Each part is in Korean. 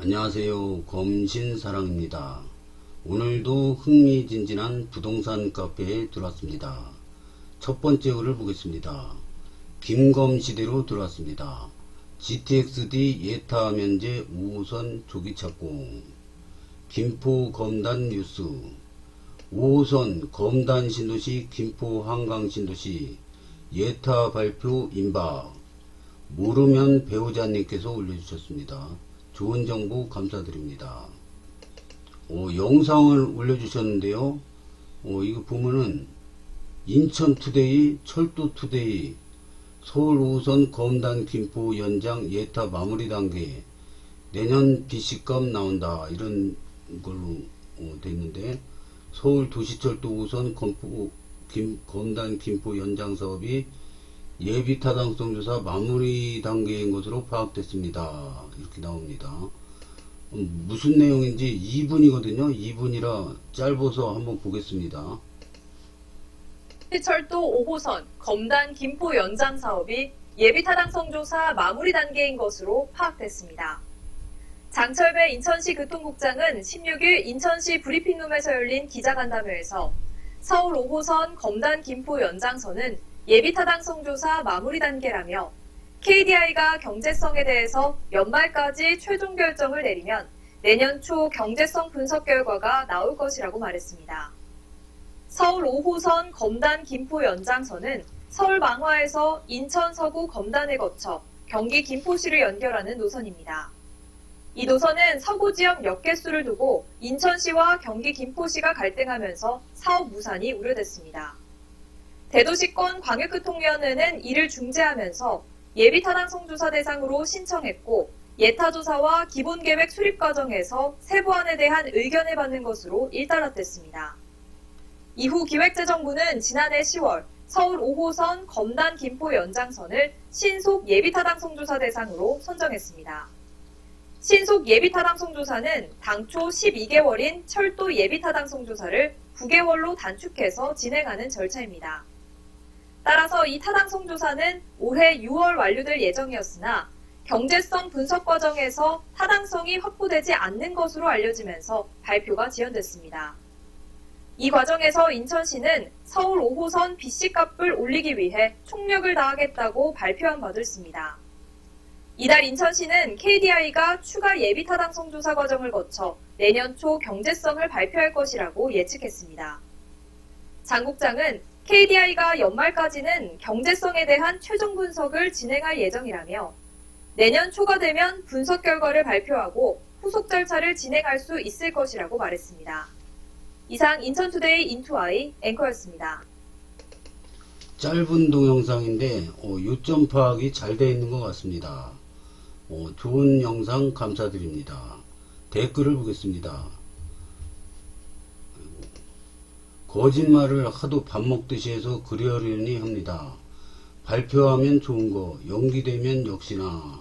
안녕하세요. 검신사랑입니다. 오늘도 흥미진진한 부동산 카페에 들어왔습니다. 첫 번째 글을 보겠습니다. 김검시대로 들어왔습니다. GTX-D 예타 면제 5호선 조기 착공. 김포 검단 뉴스. 5호선 검단 신도시 김포 한강 신도시 예타 발표 임박. 모르면 배우자님께서 올려주셨습니다. 좋은 정보 감사드립니다. 영상을 올려주셨는데요. 이거 보면은 인천투데이, 철도투데이, 서울 5호선 검단 김포 연장 예타 마무리 단계, 내년 BC값 나온다, 이런 걸로 됐는데, 서울 도시철도 5호선 검단 김포 연장 사업이 예비 타당성 조사 마무리 단계인 것으로 파악됐습니다. 이렇게 나옵니다. 무슨 내용인지 2분이거든요. 2분이라 짧아서 한번 보겠습니다. 철도 5호선 검단 김포 연장 사업이 예비 타당성 조사 마무리 단계인 것으로 파악됐습니다. 장철배 인천시 교통국장은 16일 인천시 브리핑룸에서 열린 기자간담회에서 서울 5호선 검단 김포 연장선은 예비 타당성 조사 마무리 단계라며 KDI가 경제성에 대해서 연말까지 최종 결정을 내리면 내년 초 경제성 분석 결과가 나올 것이라고 말했습니다. 서울 5호선 검단 김포 연장선은 서울 망화에서 인천 서구 검단을 거쳐 경기 김포시를 연결하는 노선입니다. 이 노선은 서구 지역 역 개수를 두고 인천시와 경기 김포시가 갈등하면서 사업 무산이 우려됐습니다. 대도시권 광역교통위원회는 이를 중재하면서 예비타당성 조사 대상으로 신청했고 예타조사와 기본계획 수립 과정에서 세부안에 대한 의견을 받는 것으로 일단락됐습니다. 이후 기획재정부는 지난해 10월 서울 5호선 검단 김포 연장선을 신속 예비타당성 조사 대상으로 선정했습니다. 신속 예비타당성 조사는 당초 12개월인 철도 예비타당성 조사를 9개월로 단축해서 진행하는 절차입니다. 따라서 이 타당성 조사는 올해 6월 완료될 예정이었으나 경제성 분석 과정에서 타당성이 확보되지 않는 것으로 알려지면서 발표가 지연됐습니다. 이 과정에서 인천시는 서울 5호선 BC값을 올리기 위해 총력을 다하겠다고 발표한 바도 있습니다. 이달 인천시는 KDI가 추가 예비 타당성 조사 과정을 거쳐 내년 초 경제성을 발표할 것이라고 예측했습니다. 장 국장은 KDI가 연말까지는 경제성에 대한 최종 분석을 진행할 예정이라며 내년 초가 되면 분석 결과를 발표하고 후속 절차를 진행할 수 있을 것이라고 말했습니다. 이상 인천투데이 인투아이 앵커였습니다. 짧은 동영상인데 요점 파악이 잘 되어 있는 것 같습니다. 좋은 영상 감사드립니다. 댓글을 보겠습니다. 거짓말을 하도 밥 먹듯이 해서 그러려니 합니다. 발표하면 좋은 거, 연기되면 역시나.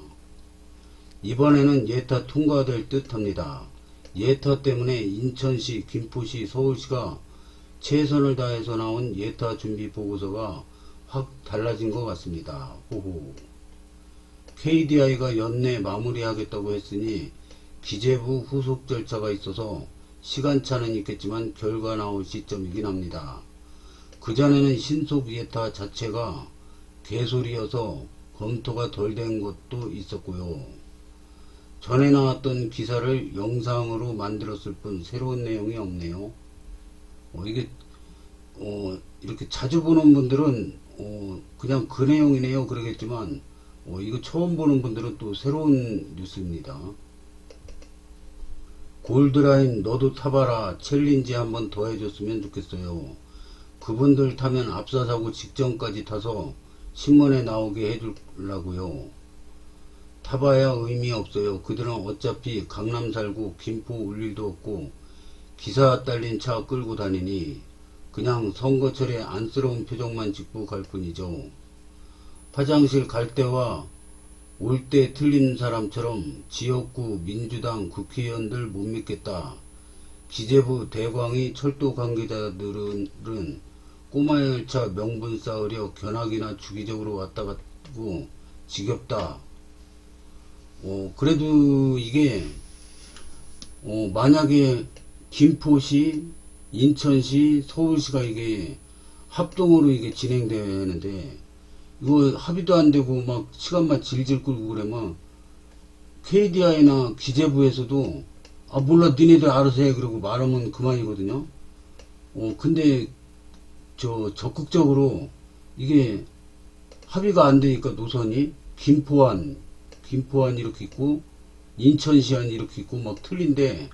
이번에는 예타 통과될 듯 합니다. 예타 때문에 인천시, 김포시, 서울시가 최선을 다해서 나온 예타 준비 보고서가 확 달라진 것 같습니다. 호호. KDI가 연내 마무리하겠다고 했으니 기재부 후속 절차가 있어서 시간차는 있겠지만 결과 나올 시점이긴 합니다. 그전에는 신속 예타 자체가 개소리여서 검토가 덜 된 것도 있었고요. 전에 나왔던 기사를 영상으로 만들었을 뿐 새로운 내용이 없네요. 이게 이렇게 자주 보는 분들은 그냥 그 내용이네요 그러겠지만 이거 처음 보는 분들은 또 새로운 뉴스입니다. 골드라인 너도 타봐라 챌린지 한번 더 해줬으면 좋겠어요. 그분들 타면 압사사고 직전까지 타서 신문에 나오게 해주려고요. 타봐야 의미 없어요. 그들은 어차피 강남 살고 김포 올 일도 없고 기사 딸린 차 끌고 다니니 그냥 선거철에 안쓰러운 표정만 짓고 갈 뿐이죠. 화장실 갈 때와 올 때 틀린 사람처럼 지역구 민주당 국회의원들 못 믿겠다. 기재부 대광이 철도 관계자들은 꼬마 열차 명분 쌓으려 견학이나 주기적으로 왔다 갔고 지겹다. 그래도 이게 만약에 김포시, 인천시, 서울시가 이게 합동으로 이게 진행되는데, 이거 합의도 안 되고 막 시간만 질질 끌고 그러면 KDI나 기재부에서도 몰라 니네들 알아서 해 그러고 말하면 그만이거든요. 근데 적극적으로 이게 합의가 안 되니까 노선이 김포안 이렇게 있고 인천시안 이렇게 있고 막 틀린데,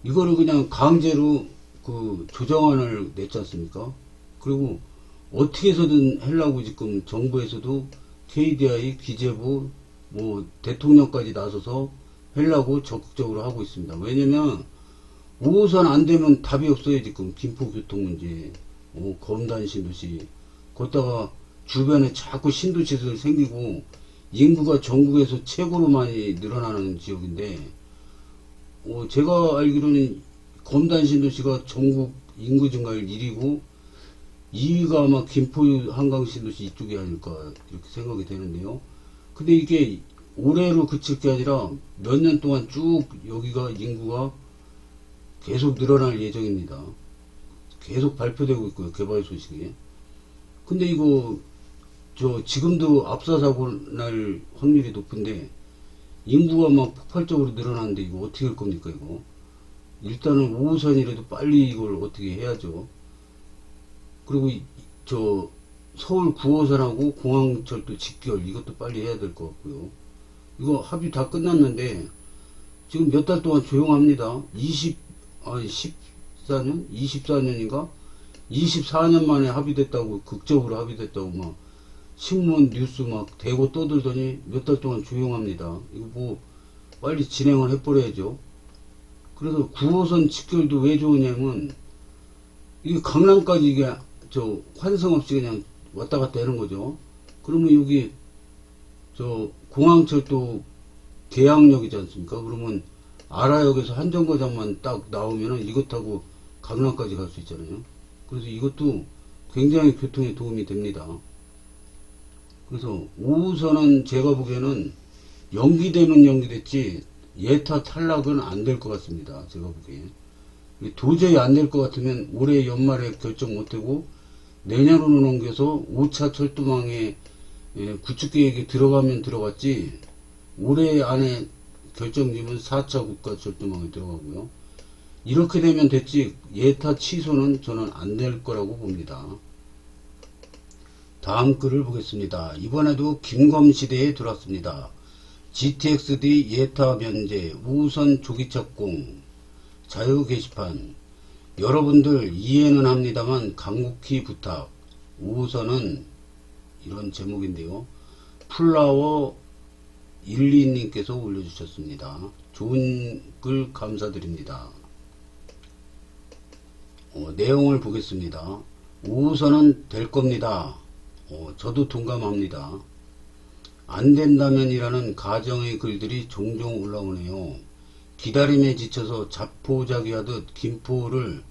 이거를 그냥 강제로 그 조정안을 냈지 않습니까? 그리고 어떻게 해서든 하려고 지금 정부에서도 KDI, 기재부, 뭐 대통령까지 나서서 하려고 적극적으로 하고 있습니다. 왜냐면 5호선 안 되면 답이 없어요. 지금 김포교통 문제, 검단 신도시, 거기다가 주변에 자꾸 신도시들 생기고 인구가 전국에서 최고로 많이 늘어나는 지역인데, 제가 알기로는 검단 신도시가 전국 인구 증가율 1위고 2위가 아마 김포 한강 신도시 이쪽이 아닐까 이렇게 생각이 되는데요. 근데 이게 올해로 그칠 게 아니라 몇 년 동안 쭉 여기가 인구가 계속 늘어날 예정입니다. 계속 발표되고 있고요, 개발 소식이. 근데 이거 지금도 압사사고 날 확률이 높은데 인구가 막 폭발적으로 늘어나는데 이거 어떻게 할 겁니까 이거? 일단은 5호선이라도 빨리 이걸 어떻게 해야죠. 그리고 서울 9호선하고 공항철도 직결 이것도 빨리 해야 될 것 같고요. 이거 합의 다 끝났는데 지금 몇 달 동안 조용합니다. 24년인가? 24년 만에 합의됐다고, 극적으로 합의됐다고 막 신문 뉴스 막 대고 떠들더니 몇 달 동안 조용합니다. 이거 뭐 빨리 진행을 해버려야죠. 그래서 9호선 직결도 왜 좋으냐면 이게 강남까지 이게 환승 없이 그냥 왔다 갔다 하는 거죠. 그러면 여기 공항철도 계양역이지 않습니까? 그러면 아라역에서 한 정거장만 딱 나오면은 이것 타고 강남까지 갈 수 있잖아요. 그래서 이것도 굉장히 교통에 도움이 됩니다. 그래서 5호선은 제가 보기에는 연기되면 연기됐지 예타 탈락은 안 될 것 같습니다. 제가 보기에. 도저히 안 될 것 같으면 올해 연말에 결정 못하고 내년으로 넘겨서 5차 철도망에 구축계획에 들어가면 들어갔지, 올해 안에 결정되면 4차 국가철도망에 들어가고요. 이렇게 되면 됐지 예타 취소는 저는 안 될 거라고 봅니다. 다음 글을 보겠습니다. 이번에도 김검시대에 들어왔습니다. GTX-D 예타 면제, 우선 조기 착공, 자유 게시판. 여러분들 이해는 합니다만 간곡히 부탁. 5호선은 이런 제목인데요. 플라워 12님께서 올려주셨습니다. 좋은 글 감사드립니다. 내용을 보겠습니다. 5호선은 될 겁니다. 저도 동감합니다. 안 된다면이라는 가정의 글들이 종종 올라오네요. 기다림에 지쳐서 자포자기하듯 김포를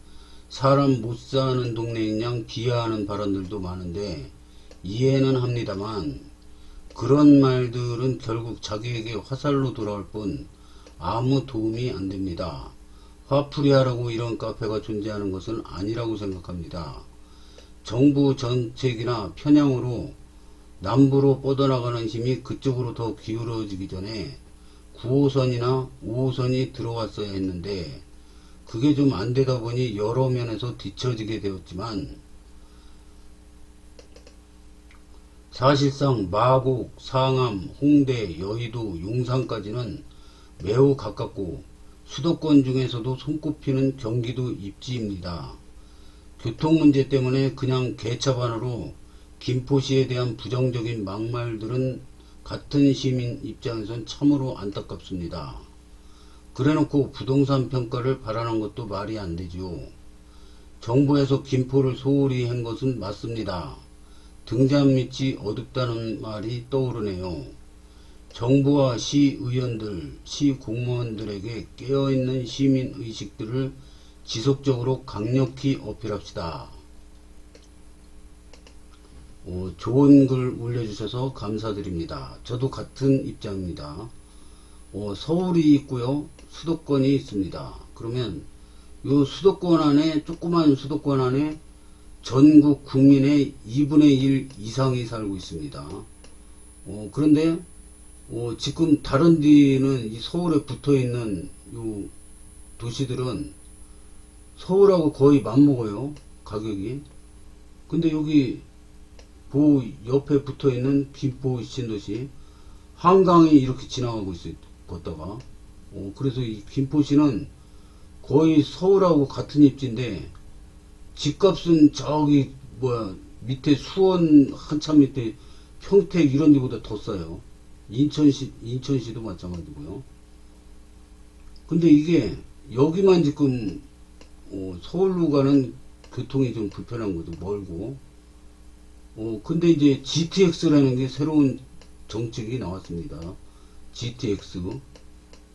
사람 못 사는 동네인 양 비하하는 발언들도 많은데 이해는 합니다만 그런 말들은 결국 자기에게 화살로 돌아올 뿐 아무 도움이 안 됩니다. 화풀이하라고 이런 카페가 존재하는 것은 아니라고 생각합니다. 정부 정책이나 편향으로 남부로 뻗어나가는 힘이 그쪽으로 더 기울어지기 전에 9호선이나 5호선이 들어왔어야 했는데 그게 좀 안 되다 보니 여러 면에서 뒤처지게 되었지만 사실상 마곡, 상암, 홍대, 여의도, 용산까지는 매우 가깝고 수도권 중에서도 손꼽히는 경기도 입지입니다. 교통 문제 때문에 그냥 개차반으로 김포시에 대한 부정적인 막말들은 같은 시민 입장에선 참으로 안타깝습니다. 그래놓고 부동산 평가를 바라는 것도 말이 안 되지요. 정부에서 김포를 소홀히 한 것은 맞습니다. 등잔 밑이 어둡다는 말이 떠오르네요. 정부와 시의원들, 시공무원들에게 깨어있는 시민의식들을 지속적으로 강력히 어필합시다. 좋은 글 올려주셔서 감사드립니다. 저도 같은 입장입니다. 서울이 있고요. 수도권이 있습니다. 그러면 요 수도권 안에, 조그만 수도권 안에 전국 국민의 2분의 1 이상이 살고 있습니다. 그런데 지금 다른 데는 이 서울에 붙어 있는 요 도시들은 서울하고 거의 맞먹어요. 가격이. 근데 여기 옆에 붙어 있는 김포 신도시 한강이 이렇게 지나가고 있어요. 걷다가. 그래서 이 김포시는 거의 서울하고 같은 입지인데 집값은 저기 밑에 수원 한참 밑에 평택 이런 데보다 더 싸요. 인천시도 마찬가지고요. 근데 이게 여기만 지금 서울로 가는 교통이 좀 불편한 거죠. 멀고. 근데 이제 GTX라는 게 새로운 정책이 나왔습니다. GTX.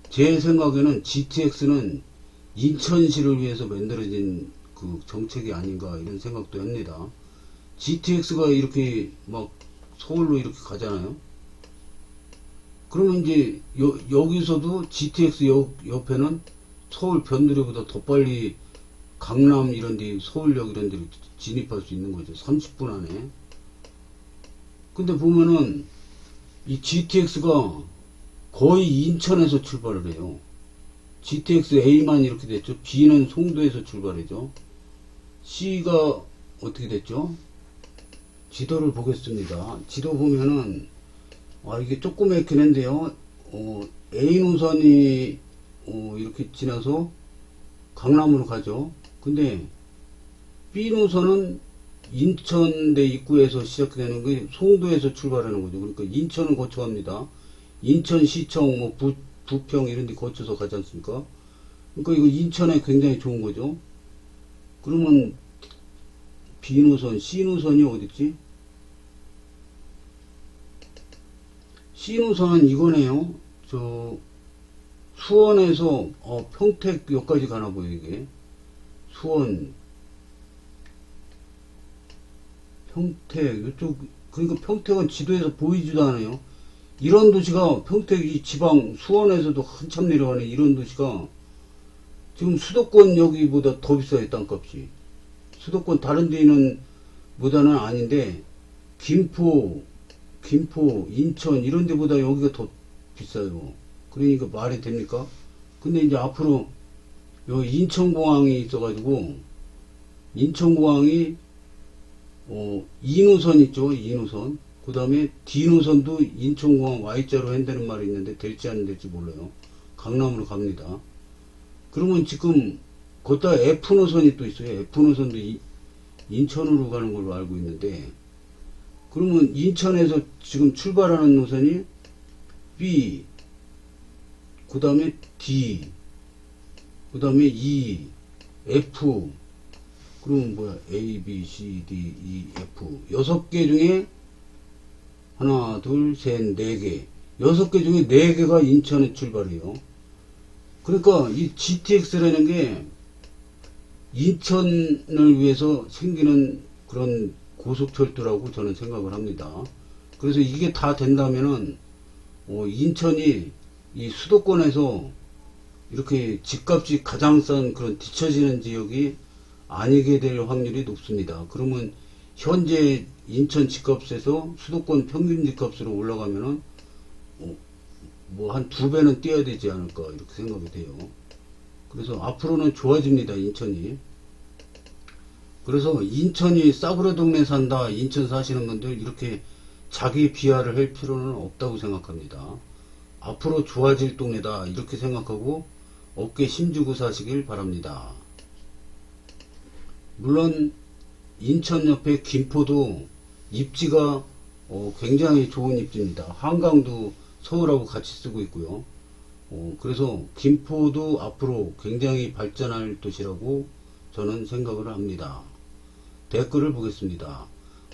제 생각에는 GTX는 인천시를 위해서 만들어진 그 정책이 아닌가 이런 생각도 합니다. GTX가 이렇게 막 서울로 이렇게 가잖아요. 그러면 이제 여기서도 GTX 옆에는 서울 변두리보다 더 빨리 강남 이런 데, 서울역 이런 데로 진입할 수 있는 거죠. 30분 안에. 근데 보면은 이 GTX가 거의 인천에서 출발을 해요. GTX A만 이렇게 됐죠. B는 송도에서 출발이죠. C가 어떻게 됐죠? 지도를 보겠습니다. 지도 보면은 이게 조그맣긴 한데요. A 노선이 이렇게 지나서 강남으로 가죠. 근데 B 노선은 인천대 입구에서 시작되는 게 송도에서 출발하는 거죠. 그러니까 인천을 거쳐갑니다. 인천시청, 부평 이런 데 거쳐서 가지 않습니까? 그러니까 이거 인천에 굉장히 좋은 거죠. 그러면 B 노선, C 노선이 어딨지? C 노선은 이거네요. 수원에서 평택역까지 가나 보여 이게. 수원, 평택 이쪽. 그러니까 평택은 지도에서 보이지도 않아요. 이런 도시가 평택이 지방 수원에서도 한참 내려가는 이런 도시가 지금 수도권 여기보다 더 비싸요. 땅값이. 수도권 다른 데는 보다는 아닌데 김포, 인천 이런 데보다 여기가 더 비싸요. 그러니까 말이 됩니까? 근데 이제 앞으로 요 인천공항이 있어가지고 인천공항이 2노선 있죠. 2노선. 그 다음에 D노선도 인천공항 Y자로 한다는 말이 있는데 될지 안 될지 몰라요. 강남으로 갑니다. 그러면 지금 거기다 F노선이 또 있어요. F노선도 인천으로 가는 걸로 알고 있는데 그러면 인천에서 지금 출발하는 노선이 B, 그 다음에 D, 그 다음에 E, F, 그러면 뭐야? A, B, C, D, E, F. 6개 중에 하나, 둘, 셋, 4개. 6개 중에 4개가 인천에 출발해요. 그러니까 이 GTX라는 게 인천을 위해서 생기는 그런 고속철도라고 저는 생각을 합니다. 그래서 이게 다 된다면은 인천이 이 수도권에서 이렇게 집값이 가장 싼 그런 뒤처지는 지역이 아니게 될 확률이 높습니다. 그러면 현재 인천 집값에서 수도권 평균 집값으로 올라가면은 뭐 한 2배는 뛰어야 되지 않을까 이렇게 생각이 돼요. 그래서 앞으로는 좋아집니다. 인천이. 그래서 인천이 싸구려 동네 산다, 인천 사시는 분들 이렇게 자기 비하를 할 필요는 없다고 생각합니다. 앞으로 좋아질 동네다 이렇게 생각하고 어깨 힘주고 사시길 바랍니다. 물론 인천 옆에 김포도 입지가 굉장히 좋은 입지입니다. 한강도 서울하고 같이 쓰고 있고요. 그래서 김포도 앞으로 굉장히 발전할 도시라고 저는 생각을 합니다. 댓글을 보겠습니다.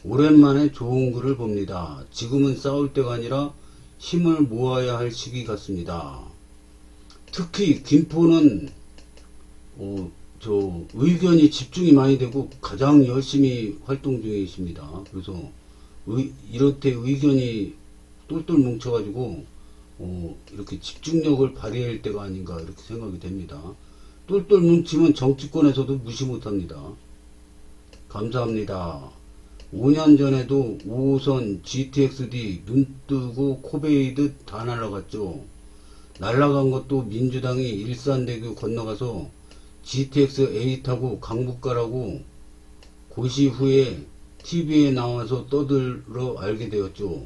오랜만에 좋은 글을 봅니다. 지금은 싸울 때가 아니라 힘을 모아야 할 시기 같습니다. 특히 김포는 의견이 집중이 많이 되고 가장 열심히 활동 중이십니다. 그래서 이렇게 의견이 똘똘 뭉쳐가지고 이렇게 집중력을 발휘할 때가 아닌가 이렇게 생각이 됩니다. 똘똘 뭉치면 정치권에서도 무시 못합니다. 감사합니다. 5년 전에도 5호선 GTX-D 눈 뜨고 코베이듯 다 날아갔죠. 날아간 것도 민주당이 일산대교 건너가서 GTX-A 타고 강북가라고 고시 후에 TV에 나와서 떠들어 알게 되었죠.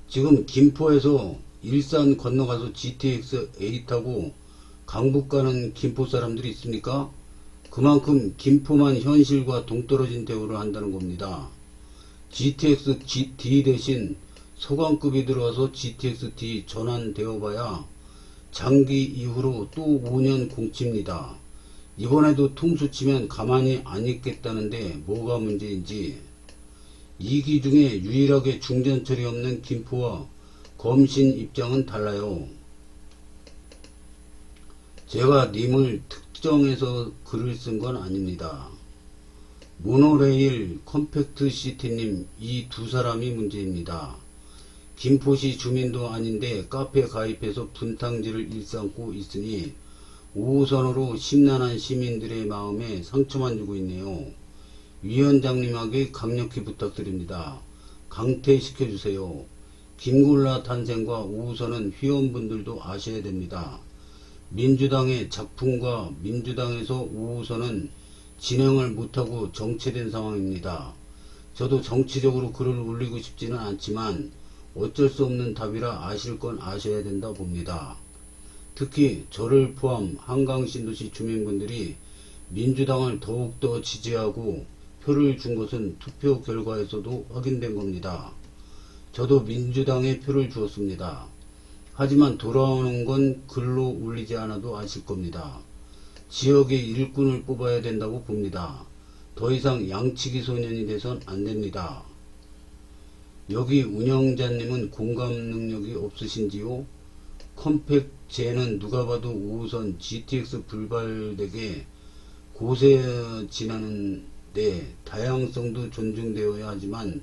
지금 김포에서 일산 건너가서 GTX-A 타고 강북 가는 김포 사람들이 있습니까? 그만큼 김포만 현실과 동떨어진 대우를 한다는 겁니다. GTX-D 대신 서강급이 들어와서 GTX-D 전환되어 봐야 장기 이후로 또 5년 공치입니다. 이번에도 통수 치면 가만히 안 있겠다는데 뭐가 문제인지. 2기 중에 유일하게 중전철이 없는 김포와 검신 입장은 달라요. 제가 님을 특정해서 글을 쓴 건 아닙니다. 모노레일 컴팩트시티님, 이 두 사람이 문제입니다. 김포시 주민도 아닌데 카페 가입해서 분탕질을 일삼고 있으니 5호선으로 심란한 시민들의 마음에 상처만 주고 있네요. 위원장님에게 강력히 부탁드립니다. 강퇴시켜주세요. 김굴라 탄생과 5호선은 회원분들도 아셔야 됩니다. 민주당의 작품과 민주당에서 5호선은 진행을 못하고 정체된 상황입니다. 저도 정치적으로 글을 올리고 싶지는 않지만 어쩔 수 없는 답이라 아실 건 아셔야 된다 봅니다. 특히 저를 포함 한강신도시 주민분들이 민주당을 더욱더 지지하고 표를 준 것은 투표 결과에서도 확인된 겁니다. 저도 민주당에 표를 주었습니다. 하지만 돌아오는 건 글로 올리지 않아도 아실 겁니다. 지역의 일꾼을 뽑아야 된다고 봅니다. 더 이상 양치기 소년이 돼선 안 됩니다. 여기 운영자님은 공감 능력이 없으신지요? 컴팩제는 누가 봐도 5호선 GTX 불발되게 고세 지나는데 다양성도 존중되어야 하지만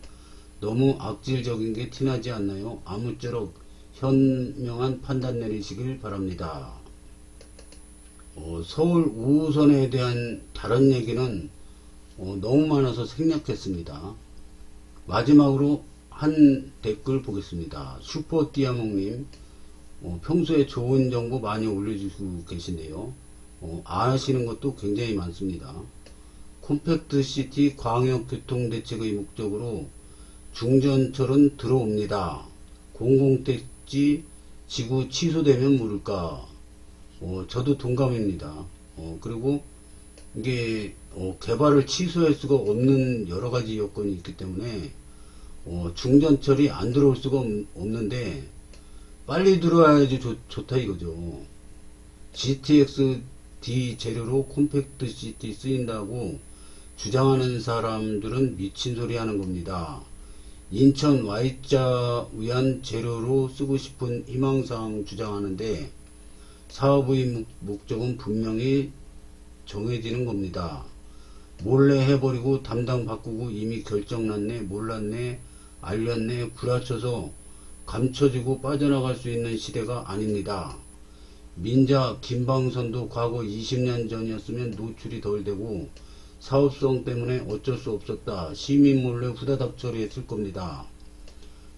너무 악질적인 게 티나지 않나요? 아무쪼록 현명한 판단 내리시길 바랍니다. 서울 5호선에 대한 다른 얘기는 너무 많아서 생략했습니다. 마지막으로 한 댓글 보겠습니다. 슈퍼띠아몽님, 평소에 좋은 정보 많이 올려주시고 계신데요. 아시는 것도 굉장히 많습니다. 콤팩트시티 광역교통대책의 목적으로 중전철은 들어옵니다. 공공택지 지구 취소되면 모를까. 저도 동감입니다. 그리고 이게 개발을 취소할 수가 없는 여러 가지 여건이 있기 때문에 중전철이 안 들어올 수가 없는데 빨리 들어와야지 좋다 이거죠. GTX-D 재료로 콤팩트시티 쓰인다고 주장하는 사람들은 미친 소리 하는 겁니다. 인천 Y자 위한 재료로 쓰고 싶은 희망사항 주장하는데 사업의 목적은 분명히 정해지는 겁니다. 몰래 해버리고 담당 바꾸고 이미 결정났네, 몰랐네, 알렸네, 구라쳐서 감춰지고 빠져나갈 수 있는 시대가 아닙니다. 민자 김방선도 과거 20년 전이었으면 노출이 덜 되고 사업성 때문에 어쩔 수 없었다. 시민 몰래 후다닥 처리했을 겁니다.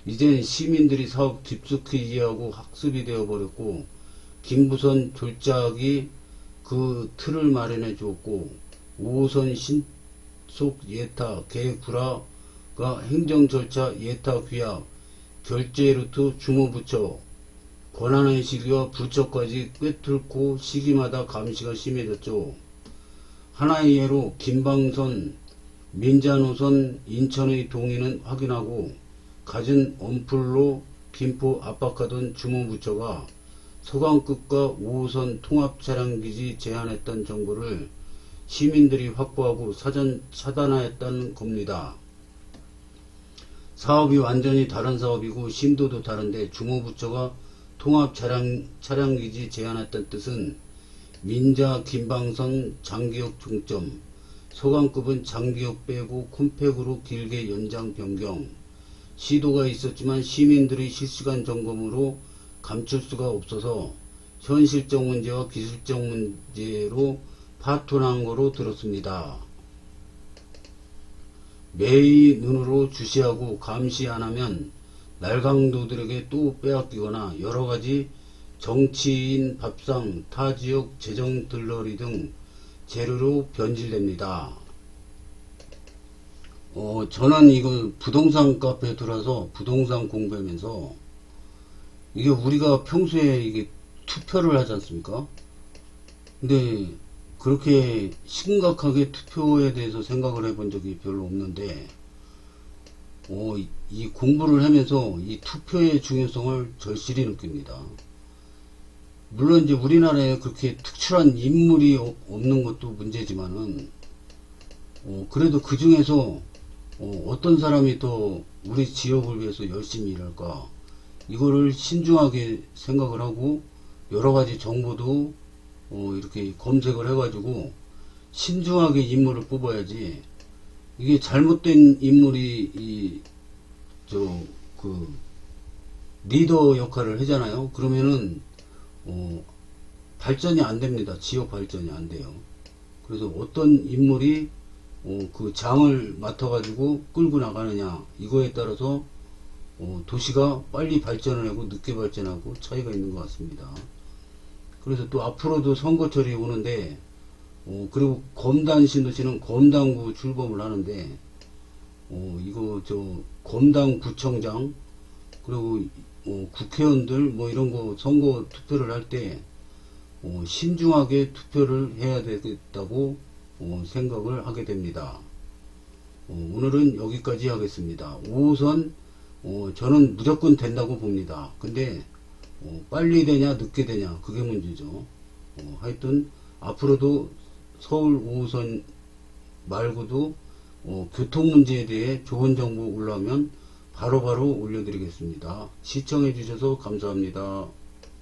이젠 시민들이 사업 깊숙이 이해하고 학습이 되어버렸고 김부선 졸작이 그 틀을 마련해 주었고 5호선 신속 예타 개구라가 행정 절차 예타 규약 결제 루트 주무부처 권한의 시기와 부처까지 꿰뚫고 시기마다 감시가 심해졌죠. 하나의 예로 김방선, 민자노선 인천의 동의는 확인하고 갖은 언플로 김포 압박하던 주무부처가 서강급과 5호선 통합차량기지 제한했던 정보를 시민들이 확보하고 사전 차단하였다는 겁니다. 사업이 완전히 다른 사업이고 심도도 다른데 주무부처가 통합차량기지 제한했던 뜻은 민자 김방선 장기역 종점, 서강급은 장기역 빼고 콤팩으로 길게 연장 변경, 시도가 있었지만 시민들의 실시간 점검으로 감출 수가 없어서 현실적 문제와 기술적 문제로 파토난 거로 들었습니다. 매의 눈으로 주시하고 감시 안 하면 날강도들에게 또 빼앗기거나 여러가지 정치인 밥상, 타 지역 재정 들러리 등 재료로 변질됩니다. 저는 이거 부동산 카페에 들어서 부동산 공부하면서 이게 우리가 평소에 이게 투표를 하지 않습니까? 근데 그렇게 심각하게 투표에 대해서 생각을 해본 적이 별로 없는데 이 공부를 하면서 이 투표의 중요성을 절실히 느낍니다. 물론 이제 우리나라에 그렇게 특출한 인물이 없는 것도 문제지만은 그래도 그 중에서 어떤 사람이 더 우리 지역을 위해서 열심히 일할까 이거를 신중하게 생각을 하고 여러가지 정보도 이렇게 검색을 해가지고 신중하게 인물을 뽑아야지 이게 잘못된 인물이 리더 역할을 하잖아요. 그러면은 발전이 안 됩니다. 지역 발전이 안 돼요. 그래서 어떤 인물이 그 장을 맡아가지고 끌고 나가느냐 이거에 따라서 도시가 빨리 발전을 하고 늦게 발전하고 차이가 있는 것 같습니다. 그래서 또 앞으로도 선거철이 오는데 그리고 검단 신도시는 검단구 출범을 하는데 이거 검단 구청장 그리고 국회의원들 뭐 이런 거 선거 투표를 할 때 신중하게 투표를 해야 되겠다고 생각을 하게 됩니다. 오늘은 여기까지 하겠습니다. 5호선 저는 무조건 된다고 봅니다. 근데 빨리 되냐 늦게 되냐 그게 문제죠. 하여튼 앞으로도 서울 5호선 말고도 교통 문제에 대해 좋은 정보 올라오면 바로바로 올려드리겠습니다. 시청해 주셔서 감사합니다.